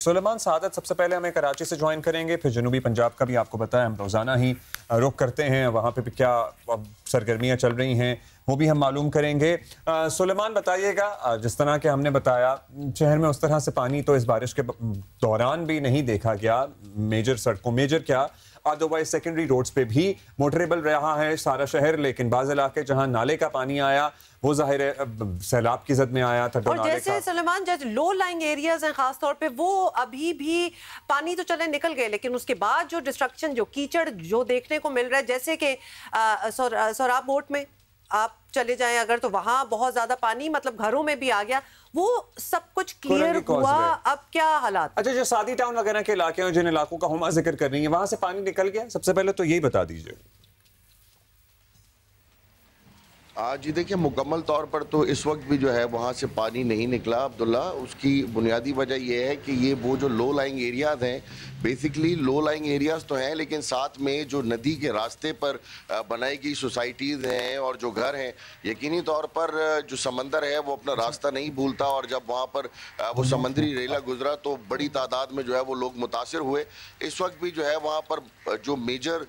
सुलेमान सादत सबसे पहले हमें कराची से ज्वाइन करेंगे, फिर जनूबी पंजाब का भी आपको बताया, हम रोज़ाना ही रुख करते हैं, वहाँ पे भी क्या सरगर्मियाँ चल रही हैं वो भी हम मालूम करेंगे। सुलेमान बताइएगा, जिस तरह के हमने बताया शहर में उस तरह से पानी तो इस बारिश के दौरान भी नहीं देखा गया। मेजर सड़कों मेजर क्या अदरवाइज सेकेंडरी रोड्स पे भी मोटरेबल रहा है सारा शहर, लेकिन बाज़ इलाके जहां नाले का पानी आया वो जाहिर है सैलाब की जद में आया था। और जैसे सलेमान जैसे लो लाइंग एरियाज हैं खास तौर पे, वो अभी भी पानी तो चले निकल गए, लेकिन उसके बाद जो डिस्ट्रक्शन, जो कीचड़ जो देखने को मिल रहा है, जैसे कि सोराब बोट में आप चले जाएं अगर, तो वहां बहुत ज्यादा पानी मतलब घरों में भी आ गया, वो सब कुछ क्लियर हुआ। अब क्या हालात? अच्छा, जो सादी टाउन वगैरह के इलाके हैं, जिन इलाकों का हुमा जिक्र कर रही है, वहां से पानी निकल गया? सबसे पहले तो यही बता दीजिए। जी देखिए, मुकम्मल तौर पर तो इस वक्त भी जो है वहाँ से पानी नहीं निकला अब्दुल्ला। उसकी बुनियादी वजह यह है कि ये वो जो लो लाइंग एरियाज़ हैं, बेसिकली लो लाइंग एरियाज़ तो हैं, लेकिन साथ में जो नदी के रास्ते पर बनाई गई सोसाइटीज़ हैं और जो घर हैं, यकीनी तौर पर जो समंदर है वो अपना रास्ता नहीं भूलता, और जब वहाँ पर वो समंदरी रेला गुजरा तो बड़ी तादाद में जो है वो लोग मुतासिर हुए। इस वक्त भी जो है वहाँ पर जो मेजर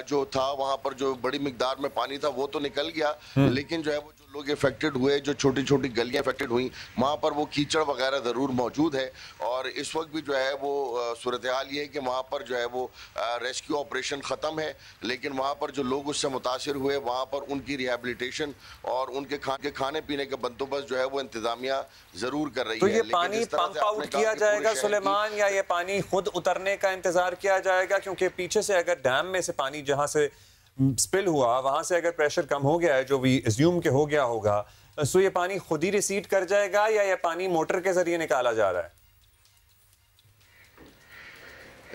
जो था, वहाँ पर जो बड़ी मिकदार में पानी था वो तो निकल गया, लेकिन जो है वो जो लोग इफेक्टेड हुए, जो छोटी छोटी गलियां इफेक्टेड हुई, वहाँ पर वो कीचड़ वगैरह ज़रूर मौजूद है। और इस वक्त भी जो है वो सूरत हाल ये है कि वहाँ पर जो है वो रेस्क्यू ऑपरेशन ख़त्म है, लेकिन वहाँ पर जो लोग उससे मुतासिर हुए, वहाँ पर उनकी रिहेबिलिटेशन और उनके खाने पीने का बंदोबस्त जो है वो इंतजामिया ज़रूर कर रही है। तो ये पानी पंप आउट किया जाएगा सुलेमान, या ये पानी खुद उतरने का इंतजार किया जाएगा? क्योंकि पीछे से अगर डैम में से पानी जहाँ से स्पिल हुआ वहां से अगर प्रेशर कम हो गया है, जो भी एज्यूम के हो गया होगा, तो ये पानी खुद ही रिसीड कर जाएगा या ये पानी मोटर के जरिए निकाला जा रहा है?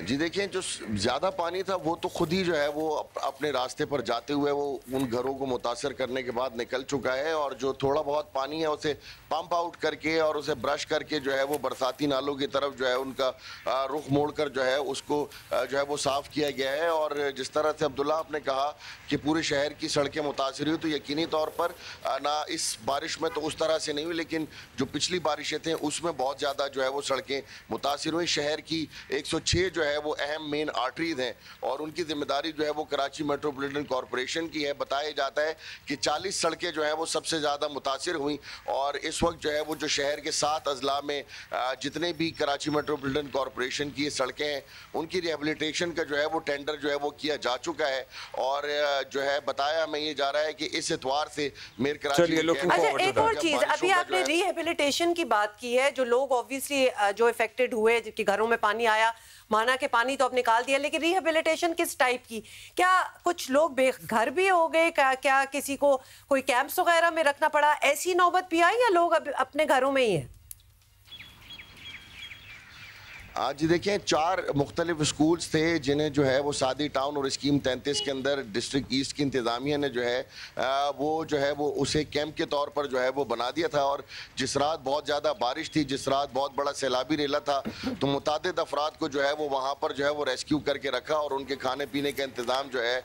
जी देखिए, जो ज़्यादा पानी था वो तो खुद ही जो है वो अपने रास्ते पर जाते हुए वो उन घरों को मुतासर करने के बाद निकल चुका है, और जो थोड़ा बहुत पानी है उसे पंप आउट करके और उसे ब्रश करके जो है वो बरसाती नालों की तरफ जो है उनका रुख मोड़कर जो है उसको जो है वो साफ़ किया गया है। और जिस तरह से अब्दुल्ला आपने कहा कि पूरे शहर की सड़कें मुतासर हुई, तो यकीनी तौर पर ना इस बारिश में तो उस तरह से नहीं हुई, लेकिन जो पिछली बारिशें थी उसमें बहुत ज़्यादा जो है वो सड़कें मुतासर हुई। शहर की 106 जो है वो अहम मेन आर्टरीज हैं और उनकी जिम्मेदारी जो है वो कराची मेट्रोपॉलिटन कॉरपोरेशन की है। बताया जाता है कि 40 सड़कें जो है वो सबसे ज़्यादा मुतासिर हुई, और इस वक्त जो है वो जो शहर के 7 अजला में जितने भी कराची मेट्रोपॉलिटन कॉरपोरेशन की सड़कें हैं, उनकी रिहेबिलिटेशन का जो है वो टेंडर जो है वो किया जा चुका है। और जो है बताया हमें ये जा रहा है कि इस एतवार से मेर कराची। अच्छा, एक और चीज़, अभी आपने रिहेबिलिटेशन की बात की है, जो लोग ऑब्वियसली जो इफेक्टेड हुए, जिनके घरों में पानी आया, माना कि पानी तो अब निकाल दिया, लेकिन रिहेबिलिटेशन किस टाइप की? क्या कुछ लोग बेघर भी हो गए? क्या किसी को कोई कैंप्स वगैरह में रखना पड़ा? ऐसी नौबत भी आई या लोग अब अपने घरों में ही हैं? जी देखिए, 4 मुख्तलिफ स्कूल्स थे जिन्हें जो है वो सादी टाउन और स्कीम 33 के अंदर डिस्ट्रिक्ट ईस्ट की इंतज़ामिया ने जो है वो जो है वो उसे कैंप के तौर पर जो है वो बना दिया था। और जिस रात बहुत ज़्यादा बारिश थी, जिस रात बहुत बड़ा सैलाबी रेला था, तो मुतादिद अफराद को जो है वो वहाँ पर जो है वो रेस्क्यू करके रखा और उनके खाने पीने का इंतज़ाम जो है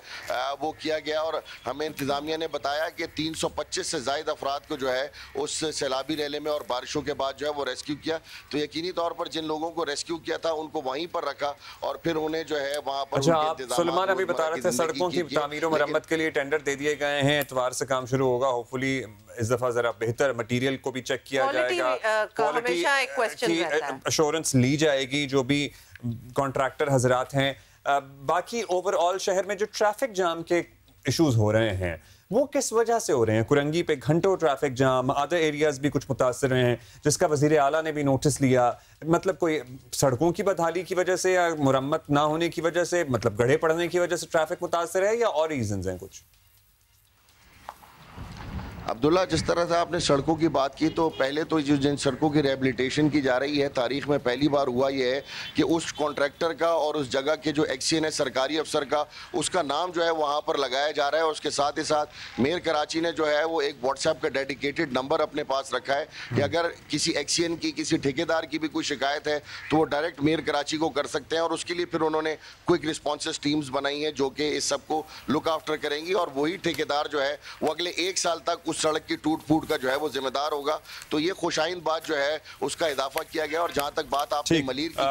वो किया गया। और हमें इंतज़ामिया ने बताया कि 325 से ज़ायद अफराद को जो है उस सैलाबी रेले में और बारिशों के बाद जो है वो रेस्क्यू किया। तो यकीनी तौर पर जिन लोगों को रेस्क्यू किया था उनको वहीं पर रखा और फिर उन्हें जो है वहां पर। अच्छा, आप सुलेमान अभी बता रहे थे सड़कों की तामीर और मरम्मत के लिए टेंडर दे दिए गए हैं, एतवार से काम शुरू होगा। होपफुली इस दफा जरा बेहतर मटेरियल को भी चेक किया जाएगा, क्वालिटी की एश्योरेंस ली जाएगी जो भी कॉन्ट्रैक्टर हजरात हैं। बाकी ओवरऑल शहर में जो ट्रैफिक जाम के इश्यूज हो रहे हैं वो किस वजह से हो रहे हैं? कुरंगी पे घंटों ट्रैफिक जाम, अदर एरियाज भी कुछ मुतासर हैं, जिसका वजीर आला ने भी नोटिस लिया। मतलब कोई सड़कों की बदहाली की वजह से या मुरम्मत ना होने की वजह से, मतलब गड्ढे पड़ने की वजह से ट्रैफिक मुतासर है, या और रीजंस हैं कुछ? अब्दुल्ला, जिस तरह से आपने सड़कों की बात की, तो पहले तो जो जिन सड़कों की रिहेबिलिटेशन की जा रही है, तारीख में पहली बार हुआ यह है कि उस कॉन्ट्रैक्टर का और उस जगह के जो एक्सीएन है सरकारी अफसर का, उसका नाम जो है वहाँ पर लगाया जा रहा है। उसके साथ ही साथ मेयर कराची ने जो है वो एक व्हाट्सएप का डेडिकेटेड नंबर अपने पास रखा है कि अगर किसी एक्सीएन की, किसी ठेकेदार की भी कोई शिकायत है तो वो डायरेक्ट मेयर कराची को कर सकते हैं। और उसके लिए फिर उन्होंने क्विक रिस्पॉन्सेस टीम्स बनाई हैं जो कि इस सबको लुक आफ्टर करेंगी, और वही ठेकेदार जो है वो अगले 1 साल तक उस उस सड़क की टूट फूट का जो है वो जिम्मेदार होगा। तो ये खुशाइंद बात जो है उसका इजाफा किया गया। और जहां तक बात आपने मलीर की